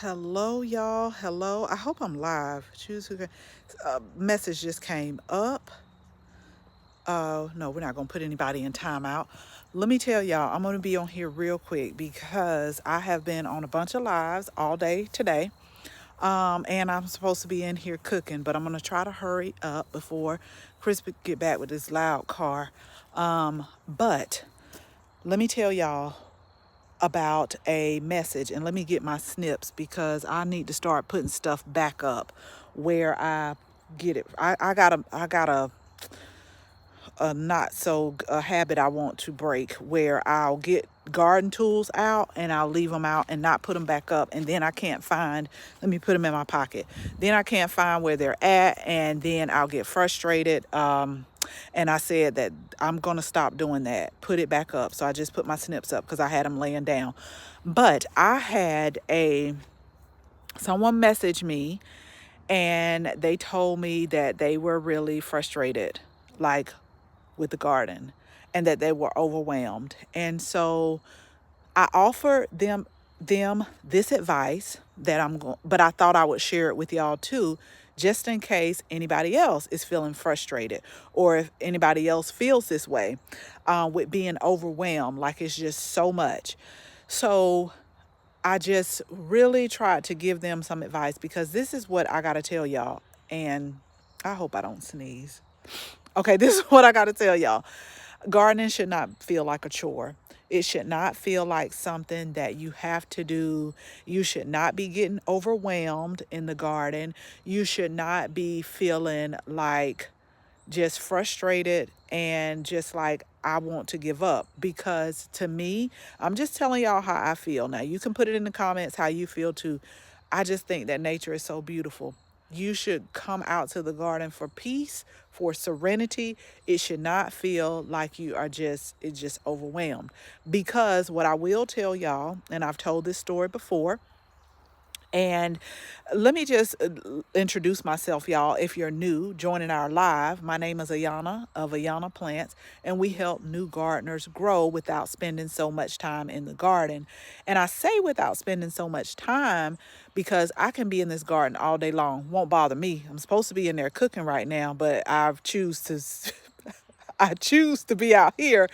Hello, y'all. Hello. I hope I'm live. Choose who. Message just came up. No, we're not gonna put anybody in timeout. Let me tell y'all, I'm gonna be on here real quick because I have been on a bunch of lives all day today. And I'm supposed to be in here cooking, but I'm gonna try to hurry up before Chris get back with his loud car. But let me tell y'all about a message, and let me get my snips because I need to start putting stuff back up where I get it. I got a not so a habit I want to break where I'll get garden tools out and I'll leave them out and not put them back up, and then I can't find, let me put them in my pocket, then I can't find where they're at, and then I'll get frustrated. And I said that I'm gonna stop doing that, put it back up. So I just put my snips up because I had them laying down. But I had a someone message me, and they told me that they were really frustrated, like with the garden, and that they were overwhelmed. And so I offered them this advice that I'm going, but I thought I would share it with y'all too, just in case anybody else is feeling frustrated, or if anybody else feels this way, with being overwhelmed, like it's just so much. So I just really tried to give them some advice because this is what I got to tell y'all. And I hope I don't sneeze. Okay, this is what I got to tell y'all. Gardening should not feel like a chore. It should not feel like something that you have to do. You should not be getting overwhelmed in the garden. You should not be feeling like just frustrated and just like I want to give up, because to me, I'm just telling y'all how I feel. Now, you can put it in the comments how you feel too. I just think that nature is so beautiful. You should come out to the garden for peace, for serenity. It should not feel like you are just overwhelmed. Because what I will tell y'all, and I've told this story before, and let me just introduce myself, y'all. If you're new, joining our live, my name is Ayana of Ayana Plants, and we help new gardeners grow without spending so much time in the garden. And I say without spending so much time because I can be in this garden all day long. Won't bother me. I'm supposed to be in there cooking right now, but I choose to I choose to be out here.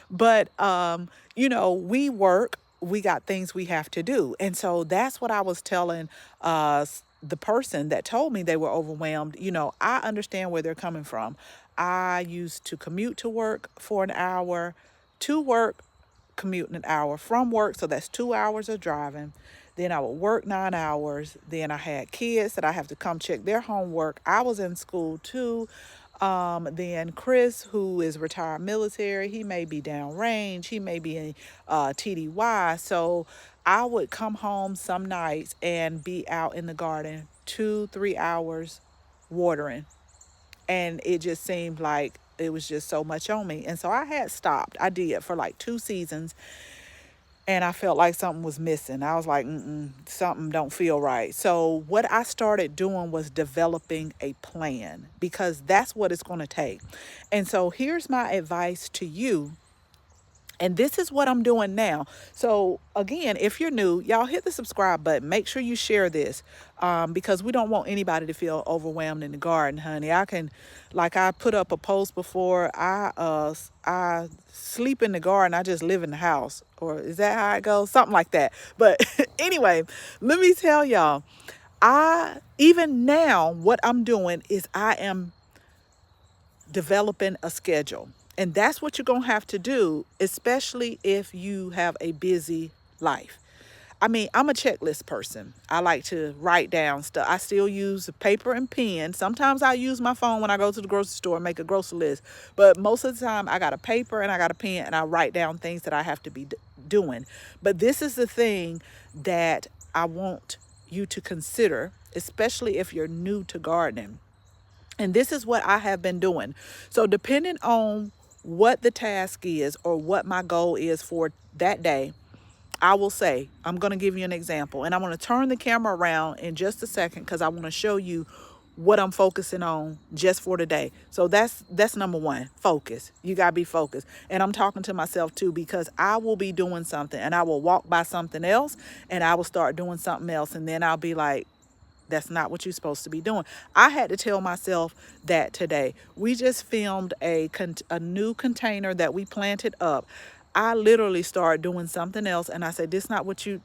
But we work, we got things we have to do. And so that's what I was telling the person that told me they were overwhelmed. I understand where they're coming from. I used to commute to work for an hour, to work, commute an hour from work, so that's 2 hours of driving. Then I would work 9 hours. Then I had kids that I have to come check their homework. I was in school too. Then Chris, who is retired military, he may be downrange, he may be in TDY. So I would come home some nights and be out in the garden 2, 3 hours watering. And it just seemed like it was just so much on me. And so I had stopped. I did for like 2 seasons, and I felt like something was missing. I was like, something don't feel right. So what I started doing was developing a plan, because that's what it's going to take. And so here's my advice to you, and this is what I'm doing now. So again, if you're new, y'all hit the subscribe button. Make sure you share this, because we don't want anybody to feel overwhelmed in the garden, honey. Like I put up a post before. I sleep in the garden. I just live in the house, or is that how it goes? Something like that. But anyway, let me tell y'all. I even now what I'm doing is I am developing a schedule. And that's what you're going to have to do, especially if you have a busy life. I mean, I'm a checklist person. I like to write down stuff. I still use paper and pen. Sometimes I use my phone when I go to the grocery store and make a grocery list. But most of the time, I got a paper and I got a pen, and I write down things that I have to be doing. But this is the thing that I want you to consider, especially if you're new to gardening. And this is what I have been doing. So depending on what the task is or what my goal is for that day, I will say, I'm going to give you an example. And I'm going to turn the camera around in just a second because I want to show you what I'm focusing on just for today. So that's number one, focus. You got to be focused. And I'm talking to myself too, because I will be doing something and I will walk by something else and I will start doing something else. And then I'll be like, that's not what you're supposed to be doing. I had to tell myself that today. We just filmed a new container that we planted up. I literally started doing something else and I said, this is not what you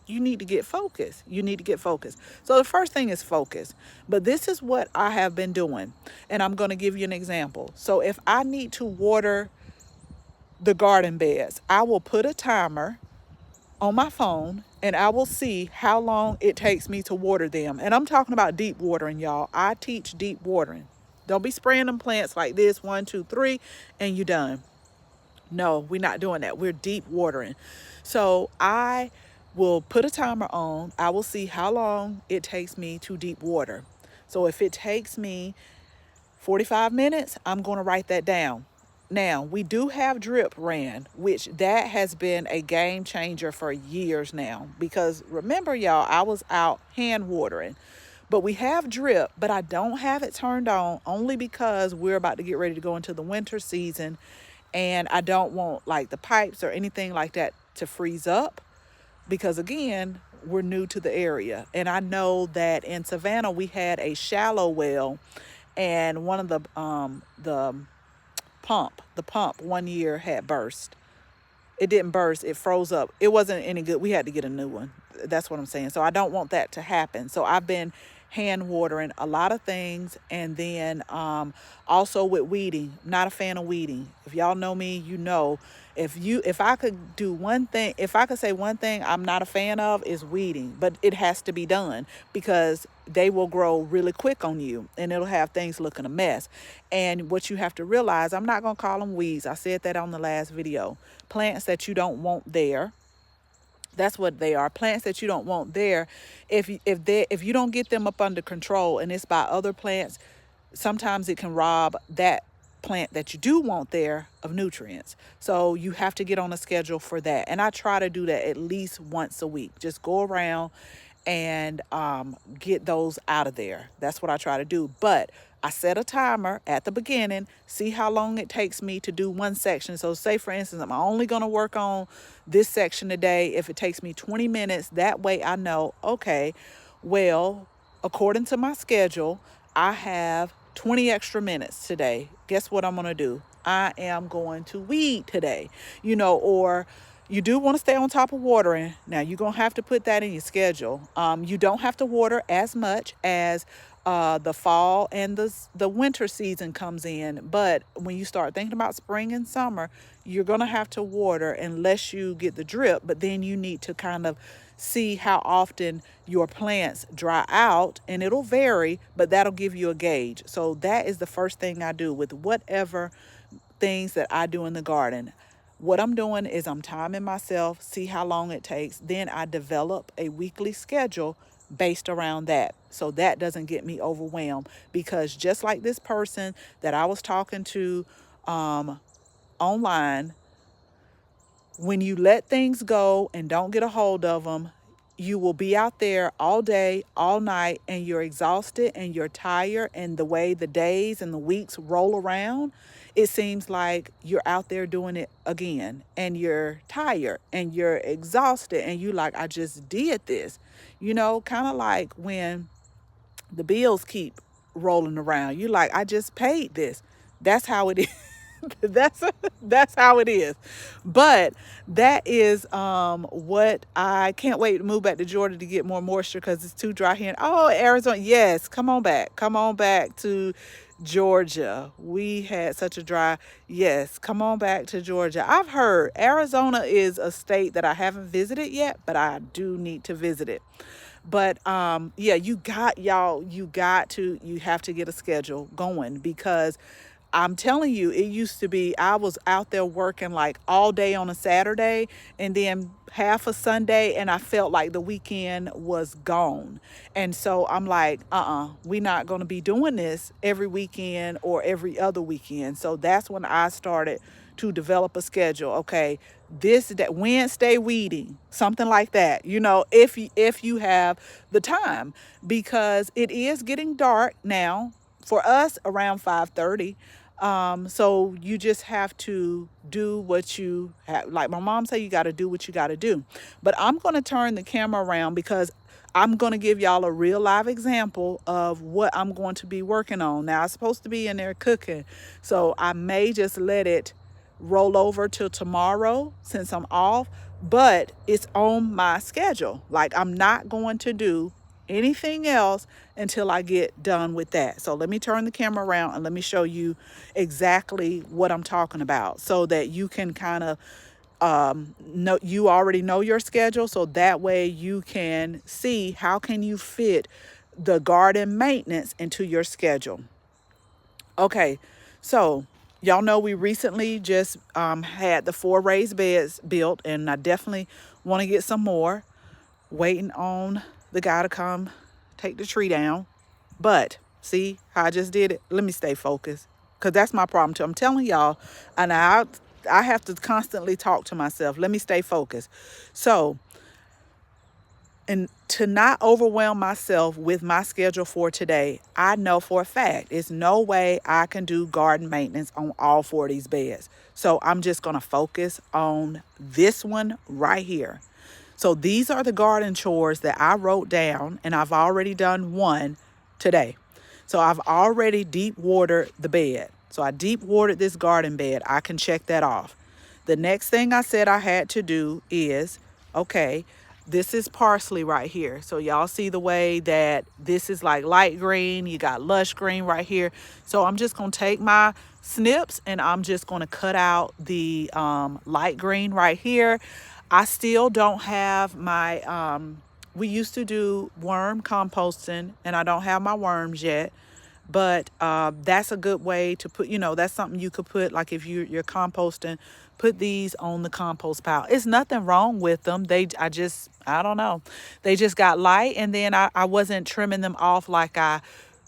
need to get focused. You need to get focused. So the first thing is focus. But this is what I have been doing. And I'm going to give you an example. So if I need to water the garden beds, I will put a timer on my phone and I will see how long it takes me to water them. And I'm talking about deep watering, y'all. I teach deep watering. Don't be spraying them plants like this, 1, 2, 3, and you done. No, we're not doing that. We're deep watering. So I will put a timer on. I will see how long it takes me to deep water. So if it takes me 45 minutes, I'm going to write that down. Now, we do have drip ran, which that has been a game changer for years now. Because remember, y'all, I was out hand watering. But we have drip, but I don't have it turned on only because we're about to get ready to go into the winter season. And I don't want like the pipes or anything like that to freeze up. Because again, we're new to the area. And I know that in Savannah, we had a shallow well and one of the pump one year had burst. It didn't burst, it froze up. It wasn't any good. We had to get a new one. That's what I'm saying. So I don't want that to happen. So I've been hand watering a lot of things. And then also with weeding. Not a fan of weeding. If y'all know me, you know, if I could do one thing, if I could say one thing I'm not a fan of is weeding, but it has to be done because they will grow really quick on you and it'll have things looking a mess. And what you have to realize, I'm not going to call them weeds. I said that on the last video. Plants that you don't want there. That's what they are. Plants that you don't want there. If you don't get them up under control and it's by other plants, sometimes it can rob that plant that you do want there of nutrients. So you have to get on a schedule for that. And I try to do that at least once a week. Just go around and get those out of there. That's what I try to do. But I set a timer at the beginning, see how long it takes me to do one section. So say, for instance, I'm only going to work on this section today. If it takes me 20 minutes, that way I know, okay, well, according to my schedule, I have 20 extra minutes today. Guess what I'm going to do? I am going to weed today, or you do want to stay on top of watering. Now, you're going to have to put that in your schedule. You don't have to water as much as the fall and the winter season comes in. But when you start thinking about spring and summer, you're going to have to water unless you get the drip. But then you need to kind of see how often your plants dry out, and it'll vary, but that'll give you a gauge. So that is the first thing I do with whatever things that I do in the garden. What I'm doing is I'm timing myself, see how long it takes. Then I develop a weekly schedule based around that. So that doesn't get me overwhelmed, because just like this person that I was talking to online, when you let things go and don't get a hold of them, you will be out there all day, all night, and you're exhausted and you're tired. And the way the days and the weeks roll around, it seems like you're out there doing it again and you're tired and you're exhausted and you like, I just did this, kind of like when the bills keep rolling around. You like, I just paid this. That's how it is. that's how it is. But that is what I can't wait to move back to Georgia to get more moisture because it's too dry here. Oh, Arizona, yes, come on back to Georgia. We had such a dry, yes, come on back to Georgia. I've heard Arizona is a state that I haven't visited yet, but I do need to visit it. But yeah, you have to get a schedule going, because I'm telling you, it used to be I was out there working like all day on a Saturday and then half a Sunday, and I felt like the weekend was gone. And so I'm like, we're not going to be doing this every weekend or every other weekend. So that's when I started to develop a schedule. Okay, that Wednesday weeding, something like that. If you have the time, because it is getting dark now for us around 5:30. So you just have to do what you have. Like my mom said, you got to do what you got to do. But I'm going to turn the camera around because I'm going to give y'all a real live example of what I'm going to be working on. Now, I'm supposed to be in there cooking, so I may just let it roll over till tomorrow since I'm off, but it's on my schedule. Like, I'm not going to do anything else until I get done with that. So let me turn the camera around and let me show you exactly what I'm talking about so that you can kind of know, you already know your schedule, so that way you can see how can you fit the garden maintenance into your schedule. Okay, so y'all know we recently just had the 4 raised beds built, and I definitely want to get some more. Waiting on the guy to come take the tree down. But see how I just did it? Let me stay focused, because that's my problem too. I'm telling y'all, and I have to constantly talk to myself. Let me stay focused. So, and to not overwhelm myself with my schedule for today, I know for a fact it's no way I can do garden maintenance on all 4 of these beds. So I'm just going to focus on this one right here. So these are the garden chores that I wrote down, and I've already done one today. So I've already deep watered the bed. So I deep watered this garden bed. I can check that off. The next thing I said I had to do is, okay, this is parsley right here. So y'all see the way that this is like light green. You got lush green right here. So I'm just going to take my snips and I'm just going to cut out the light green right here. I still don't have my, we used to do worm composting, and I don't have my worms yet. But that's a good way to put, that's something you could put, like if you're composting, put these on the compost pile. It's nothing wrong with them. I don't know. They just got light, and then I wasn't trimming them off like I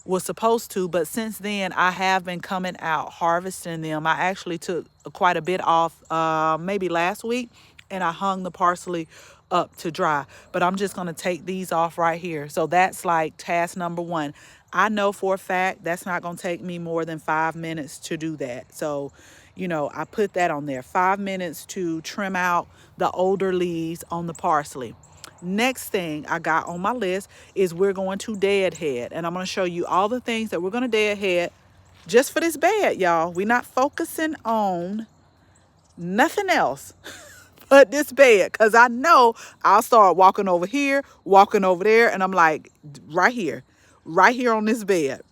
was supposed to. But since then, I have been coming out harvesting them. I actually took quite a bit off maybe last week, and I hung the parsley up to dry. But I'm just going to take these off right here. So that's like task number 1. I know for a fact that's not going to take me more than 5 minutes to do that. So, I put that on there. 5 minutes to trim out the older leaves on the parsley. Next thing I got on my list is we're going to deadhead. And I'm going to show you all the things that we're going to deadhead just for this bed, y'all. We're not focusing on nothing else but this bed, because I know I'll start walking over here, walking over there, and I'm like, right here on this bed.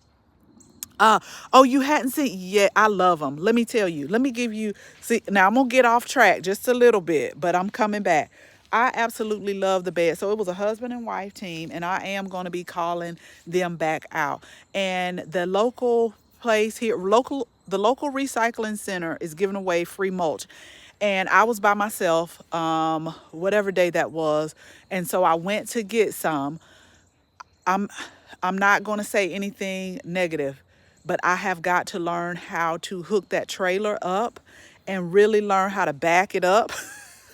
Oh, you hadn't seen yet. I love them. Let me tell you. Let me give you. See, now I'm gonna get off track just a little bit, but I'm coming back. I absolutely love the bed. So it was a husband and wife team, and I am going to be calling them back out. And the local place here, the local recycling center is giving away free mulch. And I was by myself, whatever day that was, and so I went to get some. I'm I'm not going to say anything negative, but I have got to learn how to hook that trailer up and really learn how to back it up.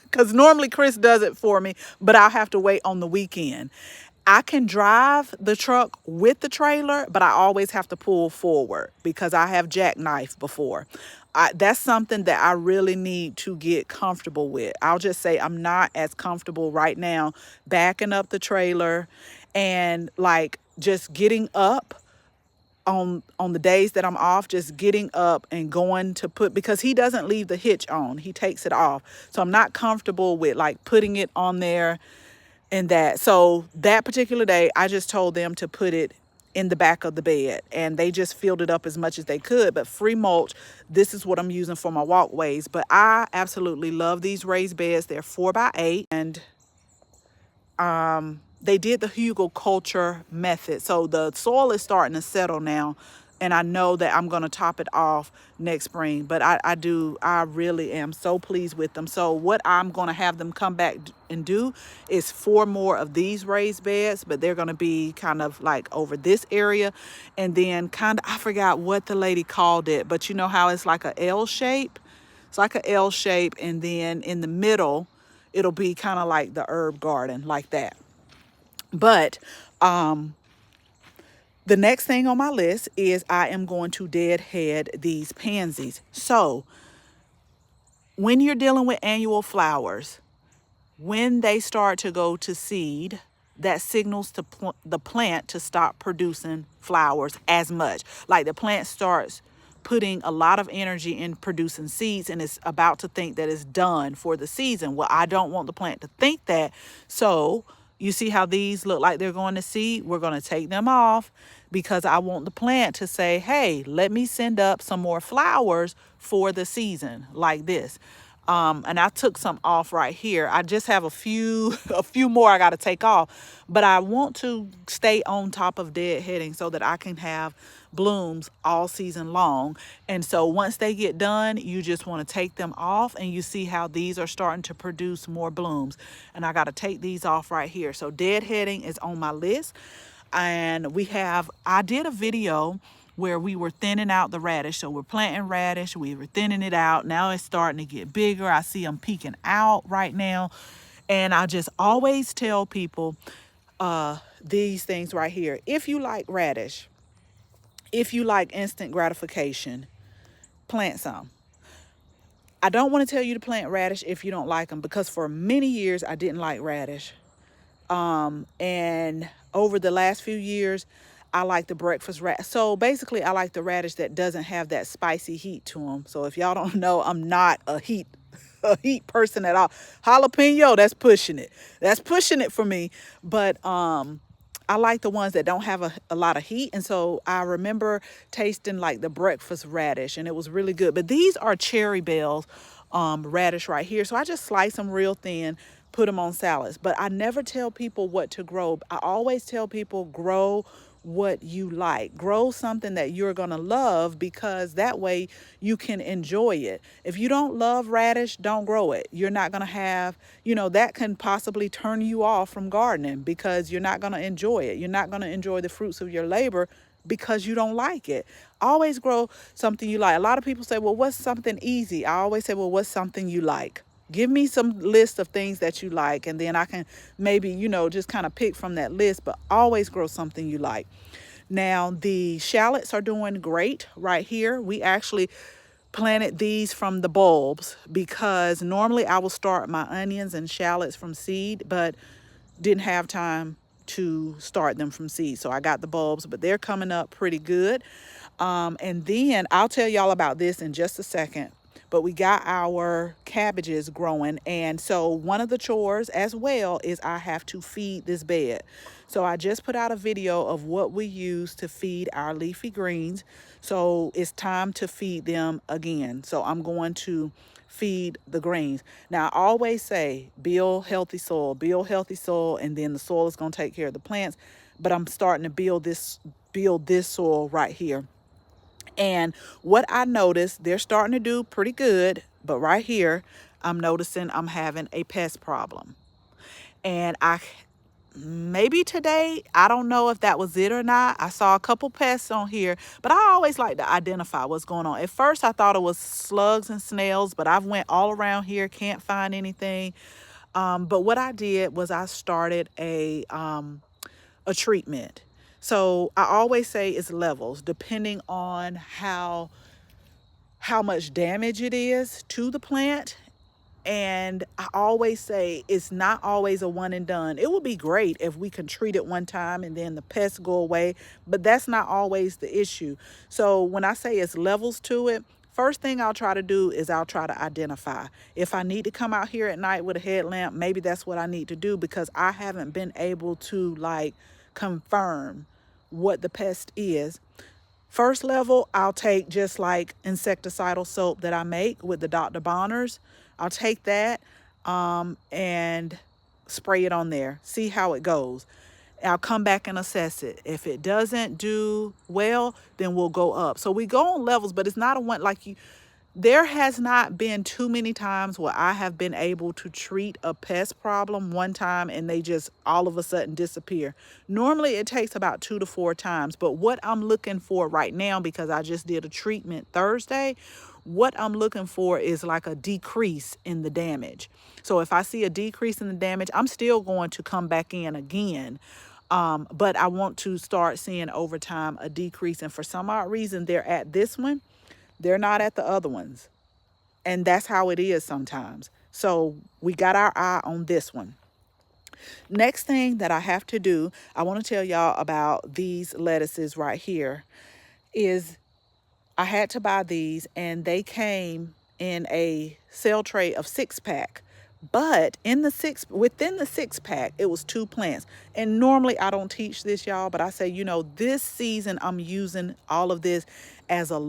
Because normally Chris does it for me, but I'll have to wait on the weekend. I can drive the truck with the trailer, but I always have to pull forward because I have jackknife before. That's something that I really need to get comfortable with. I'll just say I'm not as comfortable right now backing up the trailer and like just getting up on the days that I'm off, just getting up and going to put, because he doesn't leave the hitch on, he takes it off. So I'm not comfortable with like putting it on there and that. So that particular day, I just told them to put it in the back of the bed, and they just filled it up as much as they could. But free mulch, this is what I'm using for my walkways. But I absolutely love these raised beds. They're 4x8, and they did the hugelkultur method. So the soil is starting to settle now, and I know that I'm going to top it off next spring. But I really am so pleased with them. So what I'm going to have them come back and do is 4 more of these raised beds, but they're going to be kind of like over this area. And then kind of, I forgot what the lady called it, but you know how it's like a L shape. It's like an L shape, and then in the middle, it'll be kind of like the herb garden, like that. But the next thing on my list is I am going to deadhead these pansies. So when you're dealing with annual flowers, when they start to go to seed, that signals to the plant to stop producing flowers as much. Like the plant starts putting a lot of energy in producing seeds, and it's about to think that it's done for the season. Well, I don't want the plant to think that. So you see how these look like they're going to seed? We're going to take them off because I want the plant to say, hey, let me send up some more flowers for the season, like this. And I took some off right here. I just have a few more I got to take off, but I want to stay on top of deadheading so that I can have blooms all season long. And so once they get done, you just want to take them off, and you see how these are starting to produce more blooms. And I got to take these off right here. So deadheading is on my list. And I did a video where we were thinning out the radish. So we're planting radish, we were thinning it out. Now it's starting to get bigger. I see them peeking out right now. And I just always tell people these things right here. If you like radish, if you like instant gratification, plant some. I don't want to tell you to plant radish if you don't like them, because for many years I didn't like radish. And over the last few years, I like the breakfast radish. So basically, I like the radish that doesn't have that spicy heat to them. So if y'all don't know, I'm not a heat person at all. Jalapeno, that's pushing it. That's pushing it for me. But I like the ones that don't have a lot of heat. And so I remember tasting like the breakfast radish, and it was really good. But these are Cherry Bells radish right here. So I just slice them real thin, put them on salads. But I never tell people what to grow. I always tell people grow what you like. Grow something that you're going to love, because that way you can enjoy it. If you don't love radish, don't grow it. You're not going to have, that can possibly turn you off from gardening, because you're not going to enjoy it. You're not going to enjoy the fruits of your labor because you don't like it. Always grow something you like. A lot of people say, well, what's something easy? I always say, well, what's something you like? Give me some list of things that you like, and then I can maybe, just kind of pick from that list, but always grow something you like. Now, the shallots are doing great right here. We actually planted these from the bulbs, because normally I will start my onions and shallots from seed, but didn't have time to start them from seed. So I got the bulbs, but they're coming up pretty good. And then I'll tell y'all about this in just a second. But we got our cabbages growing. And so one of the chores as well is I have to feed this bed. So I just put out a video of what we use to feed our leafy greens. So it's time to feed them again. So I'm going to feed the greens. Now, I always say build healthy soil, and then the soil is going to take care of the plants. But I'm starting to build this soil right here. And what I noticed, they're starting to do pretty good, but right here, I'm noticing I'm having a pest problem. And maybe today, I don't know if that was it or not. I saw a couple pests on here, but I always like to identify what's going on. At first, I thought it was slugs and snails, but I've went all around here, can't find anything. But what I did was I started a treatment. So I always say it's levels, depending on how much damage it is to the plant. And I always say it's not always a one and done. It would be great if we can treat it one time and then the pests go away, but that's not always the issue. So when I say it's levels to it, first thing I'll try to do is I'll try to identify. If I need to come out here at night with a headlamp, maybe that's what I need to do, because I haven't been able to confirm what the pest is. First level, I'll take just like insecticidal soap that I make with the Dr. Bonners. I'll take that and spray it on there, see how it goes. I'll come back and assess it. If it doesn't do well, then we'll go up. So we go on levels, but it's not a one there has not been too many times where I have been able to treat a pest problem one time and they just all of a sudden disappear. Normally it takes about 2 to 4 times. But what I'm looking for right now, because I just did a treatment Thursday, What I'm looking for is like a decrease in the damage. So if I see a decrease in the damage, I'm still going to come back in again. But I want to start seeing over time a decrease. And for some odd reason, they're at this one, they're not at the other ones. And that's how it is sometimes. So we got our eye on this one. Next thing that I have to do, I want to tell y'all about these lettuces right here, is I had to buy these and they came in a sale tray of 6-pack. But within the 6-pack, it was 2 plants. And normally I don't teach this, y'all, but I say, this season I'm using all of this as a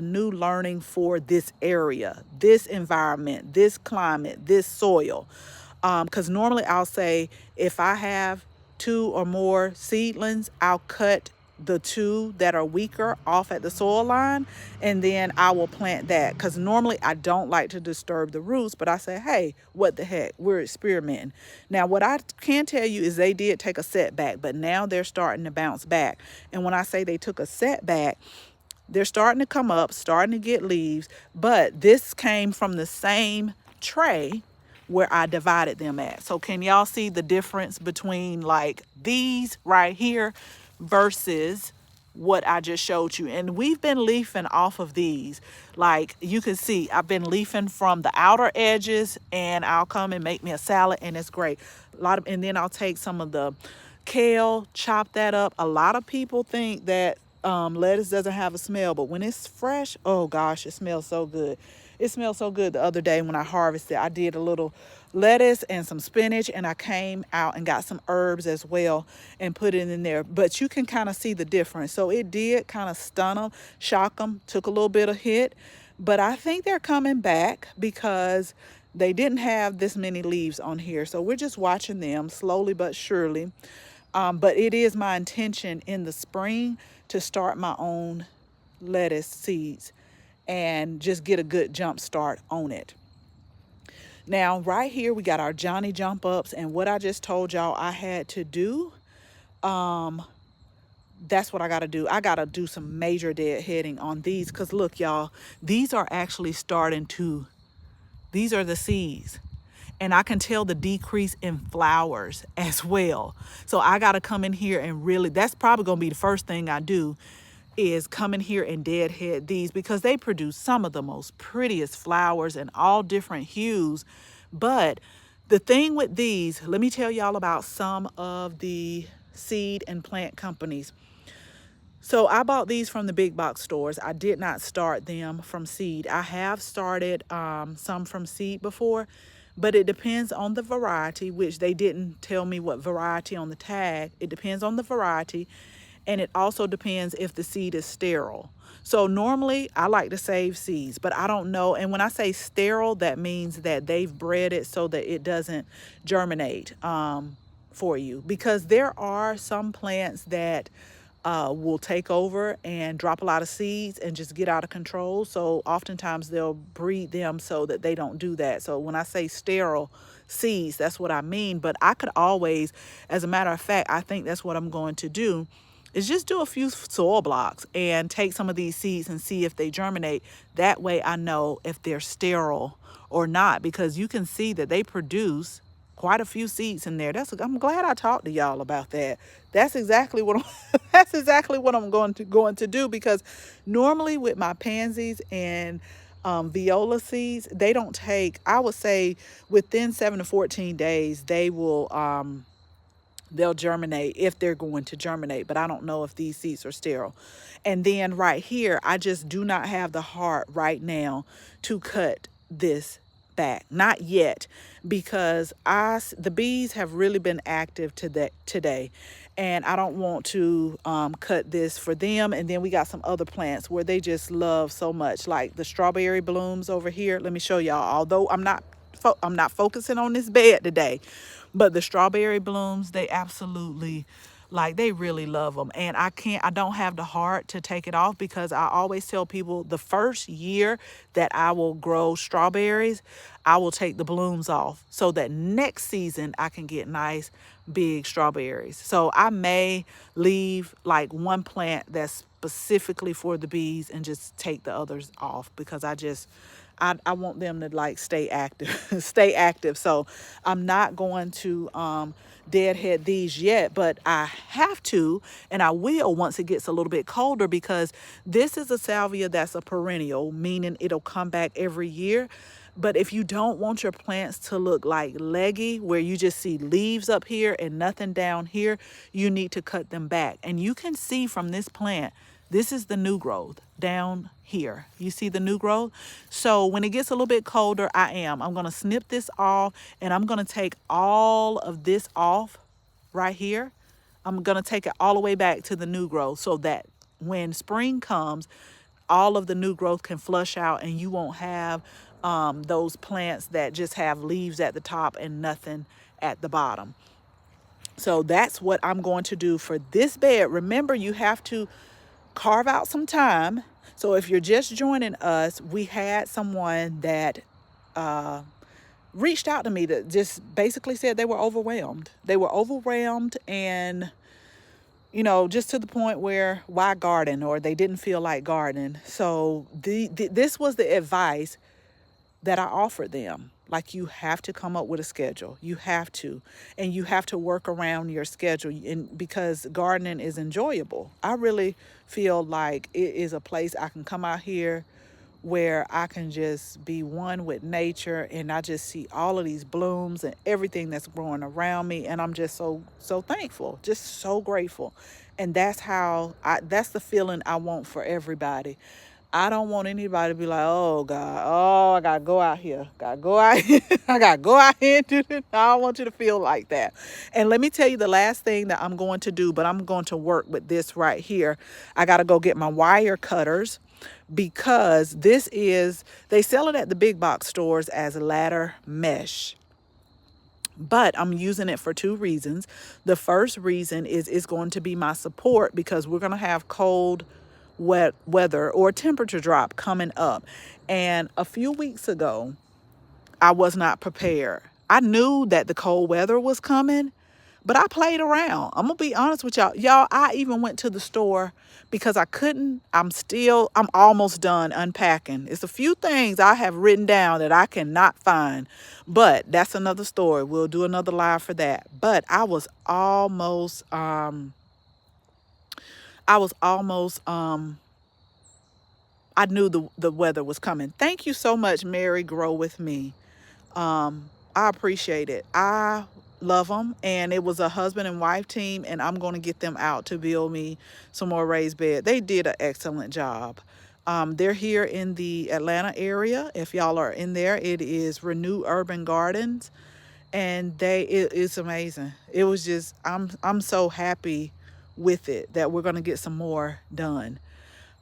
new learning for this area, this environment, this climate, this soil. Because normally I'll say if I have 2 or more seedlings, I'll cut the 2 that are weaker off at the soil line, and then I will plant that, because normally I don't like to disturb the roots, but I say, hey, what the heck, we're experimenting. Now what I can tell you is they did take a setback, but now they're starting to bounce back. And when I say they took a setback, they're starting to come up, starting to get leaves, but this came from the same tray where I divided them at. So can y'all see the difference between like these right here versus what I just showed you? And we've been leafing off of these. Like you can see, I've been leafing from the outer edges, and I'll come and make me a salad, and it's great. And then I'll take some of the kale, chop that up. A lot of people think that lettuce doesn't have a smell, but when it's fresh, oh gosh, it smells so good. It smells so good. The other day when I harvested, I did a little lettuce and some spinach, and I came out and got some herbs as well and put it in there. But you can kind of see the difference. So it did kind of stun them, shock them, took a little bit of hit, but I think they're coming back because they didn't have this many leaves on here. So we're just watching them slowly but surely. But it is my intention in the spring to start my own lettuce seeds and just get a good jump start on it. Now, right here, we got our Johnny Jump Ups, and what I just told y'all I had to do, that's what I got to do. I got to do some major deadheading on these, because look, y'all, these are actually these are the seeds. And I can tell the decrease in flowers as well. So I got to come in here and really, that's probably going to be the first thing I do, is come in here and deadhead these, because they produce some of the most prettiest flowers in all different hues. But the thing with these, let me tell y'all about some of the seed and plant companies. So I bought these from the big box stores. I did not start them from seed. I have started some from seed before, but it depends on the variety, which they didn't tell me what variety on the tag. It depends on the variety. And it also depends if the seed is sterile. So normally I like to save seeds, but I don't know. And when I say sterile, that means that they've bred it so that it doesn't germinate for you. Because there are some plants that will take over and drop a lot of seeds and just get out of control. So oftentimes they'll breed them so that they don't do that. So when I say sterile seeds, that's what I mean. But I could always, as a matter of fact, I think that's what I'm going to do, is just do a few soil blocks and take some of these seeds and see if they germinate. That way I know if they're sterile or not, because you can see that they produce quite a few seeds in there. I'm glad I talked to y'all about that. That's exactly what that's exactly what I'm going to do, because normally with my pansies and viola seeds, they don't take, I would say within 7 to 14 days they will they'll germinate, if they're going to germinate. But I don't know if these seeds are sterile. And then right here, I just do not have the heart right now to cut this back, not yet, because the bees have really been active today, and I don't want to cut this for them. And then we got some other plants where they just love so much, like the strawberry blooms over here. Let me show y'all, although I'm not focusing on this bed today, but the strawberry blooms, they absolutely, like, they really love them. And I don't have the heart to take it off, because I always tell people the first year that I will grow strawberries, I will take the blooms off so that next season I can get nice big strawberries. So I may leave like one plant that's specifically for the bees and just take the others off because I want them to like stay active, stay active. So I'm not going to deadhead these yet, but I have to, and I will once it gets a little bit colder because this is a salvia that's a perennial, meaning it'll come back every year. But if you don't want your plants to look like leggy, where you just see leaves up here and nothing down here, you need to cut them back. And you can see from this plant, this is the new growth down here. You see the new growth? So when it gets a little bit colder, I'm going to snip this off and I'm going to take all of this off right here. I'm going to take it all the way back to the new growth so that when spring comes, all of the new growth can flush out and you won't have those plants that just have leaves at the top and nothing at the bottom. So that's what I'm going to do for this bed. Remember, you have to carve out some time. So if you're just joining us, we had someone that reached out to me that just basically said they were overwhelmed. They were overwhelmed and, just to the point where why garden, or they didn't feel like gardening. So this was the advice that I offered them. Like, you have to come up with a schedule. You have to. And you have to work around your schedule, and because gardening is enjoyable. I really feel like it is a place I can come out here where I can just be one with nature, and I just see all of these blooms and everything that's growing around me, and I'm just so thankful, just so grateful. And that's that's the feeling I want for everybody. I don't want anybody to be like, oh God, I gotta go out here. I gotta go out here and do this. I don't want you to feel like that. And let me tell you the last thing that I'm going to do, but I'm going to work with this right here. I gotta go get my wire cutters because they sell it at the big box stores as ladder mesh. But I'm using it for two reasons. The first reason is it's going to be my support because we're going to have cold, wet weather or temperature drop coming up. And a few weeks ago, I was not prepared. I knew that the cold weather was coming, but I played around. I'm going to be honest with y'all. Y'all, I even went to the store because I couldn't. I'm almost done unpacking. It's a few things I have written down that I cannot find, but that's another story. We'll do another live for that. But I was almost, I knew the weather was coming. Thank you so much, Mary Grow With Me. I appreciate it. I love them, and it was a husband and wife team, and I'm going to get them out to build me some more raised bed. They did an excellent job. They're here in the Atlanta area. If y'all are in there, it is Renew Urban Gardens, and it's amazing. It was just, I'm so happy with it that we're going to get some more done.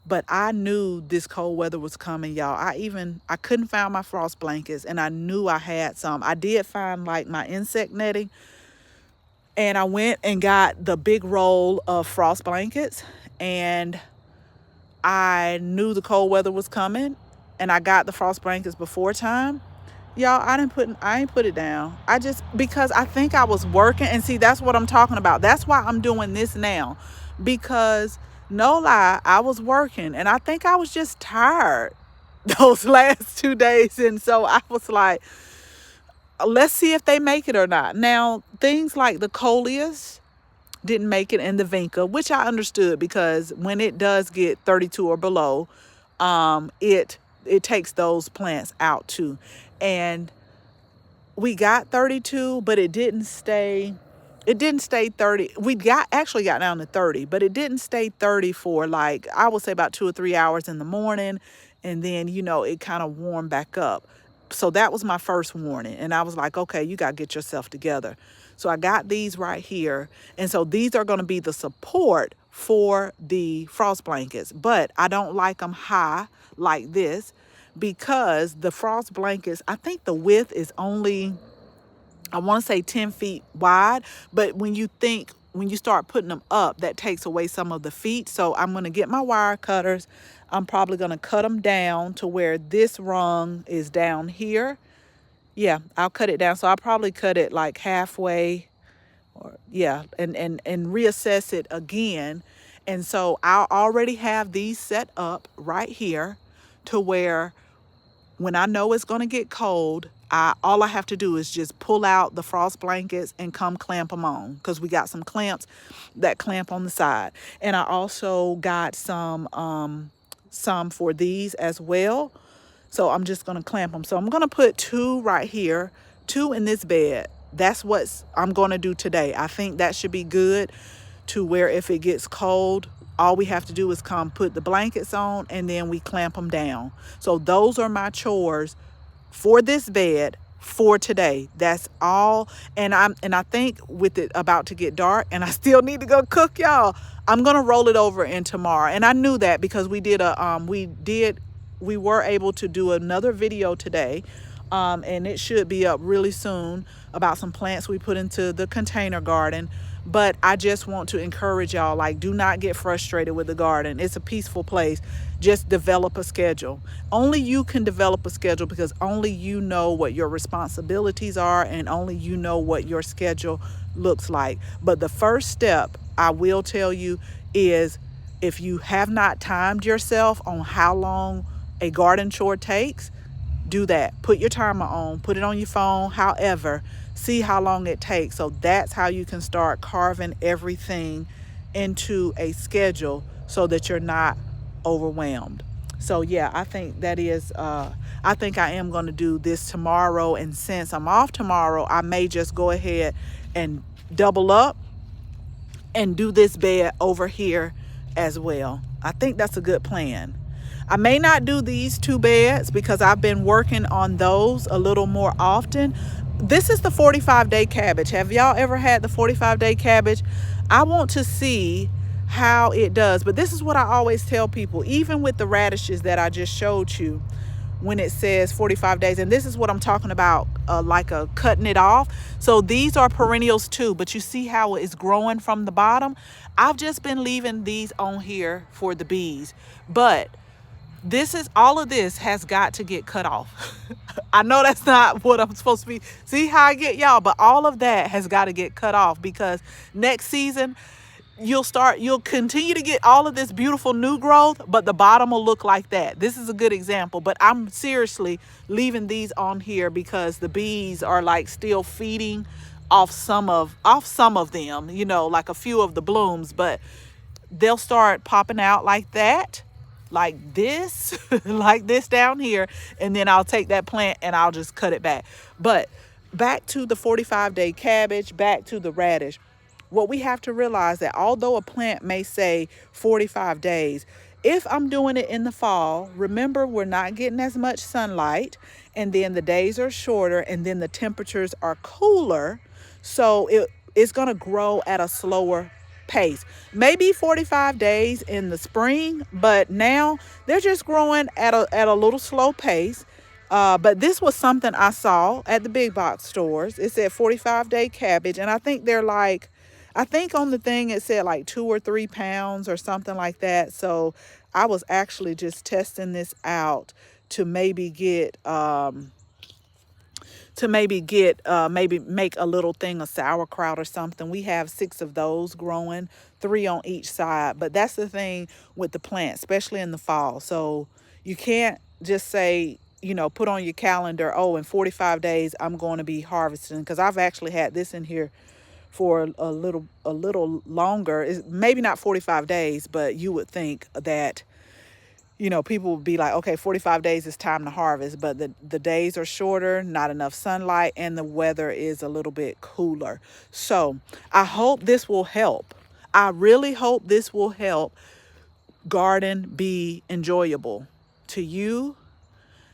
But I knew this cold weather was coming, y'all. I couldn't find my frost blankets, and I knew I had some. I did find like my insect netting, and I went and got the big roll of frost blankets, and I knew the cold weather was coming, and I got the frost blankets before time. Y'all, I ain't put it down. Because I think I was working, and see, that's what I'm talking about. That's why I'm doing this now, because no lie, I was working, and I think I was just tired those last 2 days. And so I was like, let's see if they make it or not. Now, things like the coleus didn't make it in the vinca, which I understood because when it does get 32 or below, it takes those plants out too. And we got 32, but it didn't stay 30. Actually got down to 30, but it didn't stay 30 for, like, I would say about 2 or 3 hours in the morning. And then, it kind of warmed back up. So that was my first warning. And I was like, okay, you got to get yourself together. So I got these right here. And so these are going to be the support for the frost blankets. But I don't like them high like this because the frost blankets, I think the width is only, I want to say 10 feet wide. But when you start putting them up, that takes away some of the feet. So I'm going to get my wire cutters. I'm probably going to cut them down to where this rung is down here. Yeah, I'll cut it down. So I'll probably cut it like halfway, or and reassess it again. And so I already have these set up right here to where when I know it's going to get cold, all I have to do is just pull out the frost blankets and come clamp them on, because we got some clamps that clamp on the side. And I also got some for these as well. So I'm just going to clamp them. So I'm going to put 2 right here, 2 in this bed. That's what I'm going to do today. I think that should be good, to where if it gets cold, all we have to do is come put the blankets on and then we clamp them down. So those are my chores for this bed for today. That's all. And I think with it about to get dark and I still need to go cook, y'all, I'm gonna roll it over in tomorrow. And I knew that because we were able to do another video today, and it should be up really soon, about some plants we put into the container garden. But I just want to encourage y'all, like, do not get frustrated with the garden. It's a peaceful place. Just develop a schedule. Only you can develop a schedule, because only you know what your responsibilities are, and only you know what your schedule looks like. But the first step, I will tell you, is if you have not timed yourself on how long a garden chore takes, do that. Put your timer on, put it on your phone, however, see how long it takes. So that's how you can start carving everything into a schedule so that you're not overwhelmed. So yeah, I think that is, I think I am going to do this tomorrow. And since I'm off tomorrow, I may just go ahead and double up and do this bed over here as well. I think that's a good plan. I may not do these 2 beds because I've been working on those a little more often. This is the 45-day cabbage. Have y'all ever had the 45-day cabbage? I want to see how it does. But this is what I always tell people, even with the radishes that I just showed you, when it says 45 days. And this is what I'm talking about, like a cutting it off. So these are perennials too, but you see how it's growing from the bottom. I've just been leaving these on here for the bees, but all of this has got to get cut off. I know that's not what I'm supposed to be. See how I get y'all, but all of that has got to get cut off, because next season you'll continue to get all of this beautiful new growth, but the bottom will look like that. This is a good example, but I'm seriously leaving these on here because the bees are like still feeding off some of them, like a few of the blooms, but they'll start popping out like that, like this, like this down here. And then I'll take that plant and I'll just cut it back. But back to the 45-day cabbage, back to the radish. What we have to realize, that although a plant may say 45 days, if I'm doing it in the fall, remember, we're not getting as much sunlight, and then the days are shorter, and then the temperatures are cooler. So it's going to grow at a slower pace. Maybe 45 days in the spring, but now they're just growing at a little slow pace. But this was something I saw at the big box stores. It said 45-day cabbage, and I think on the thing it said like 2 or 3 pounds or something like that. So I was actually just testing this out to maybe get maybe make a little thing of sauerkraut or something. We have 6 of those growing, 3 on each side. But that's the thing with the plant, especially in the fall. So you can't just say, put on your calendar, oh, in 45 days I'm going to be harvesting, because I've actually had this in here for a little longer. It's maybe not 45 days, but you would think that, people would be like, okay, 45 days is time to harvest, but the days are shorter, not enough sunlight, and the weather is a little bit cooler. So I hope this will help. I really hope this will help garden be enjoyable to you.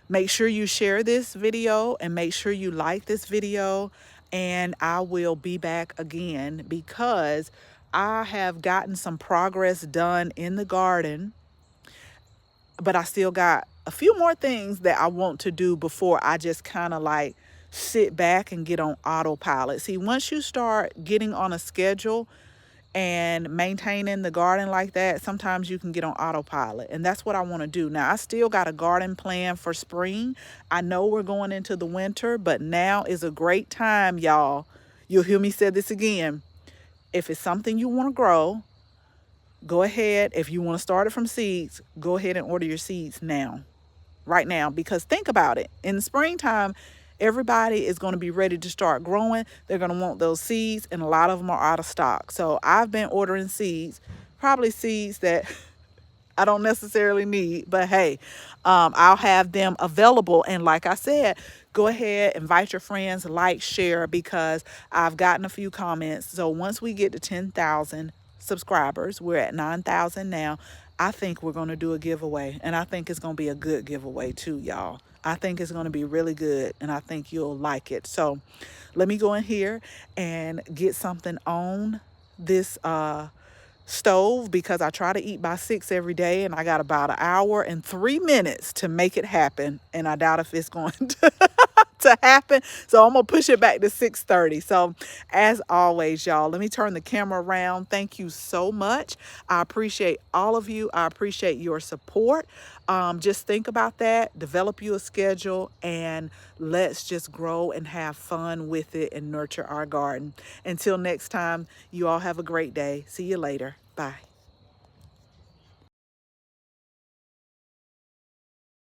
Make sure you share this video and make sure you like this video. And I will be back again, because I have gotten some progress done in the garden, but I still got a few more things that I want to do before I just kind of like sit back and get on autopilot. See, once you start getting on a schedule and maintaining the garden like that, sometimes you can get on autopilot, and that's what I want to do. Now, I still got a garden plan for spring. I know we're going into the winter, but now is a great time, y'all. You'll hear me say this again. If it's something you want to grow, Go ahead. If you want to start it from seeds, go ahead and order your seeds now, right now, because think about it. In the springtime, everybody is going to be ready to start growing. They're going to want those seeds, and a lot of them are out of stock. So I've been ordering seeds, probably seeds that I don't necessarily need, but hey, I'll have them available. And like I said, go ahead, invite your friends, like, share, because I've gotten a few comments. So once we get to 10,000 subscribers, we're at 9,000 now. I think we're going to do a giveaway, and I think it's going to be a good giveaway too, y'all. I think it's going to be really good, and I think you'll like it. So let me go in here and get something on this stove, because I try to eat by 6 every day, and I got about an hour and 3 minutes to make it happen, and I doubt if it's going to happen. So I'm gonna push it back to 6:30. So as always, y'all, let me turn the camera around. Thank you so much. I appreciate all of you. I appreciate your support. Just think about that, develop you a schedule, and let's just grow and have fun with it and nurture our garden. Until next time, you all have a great day. See you later. Bye.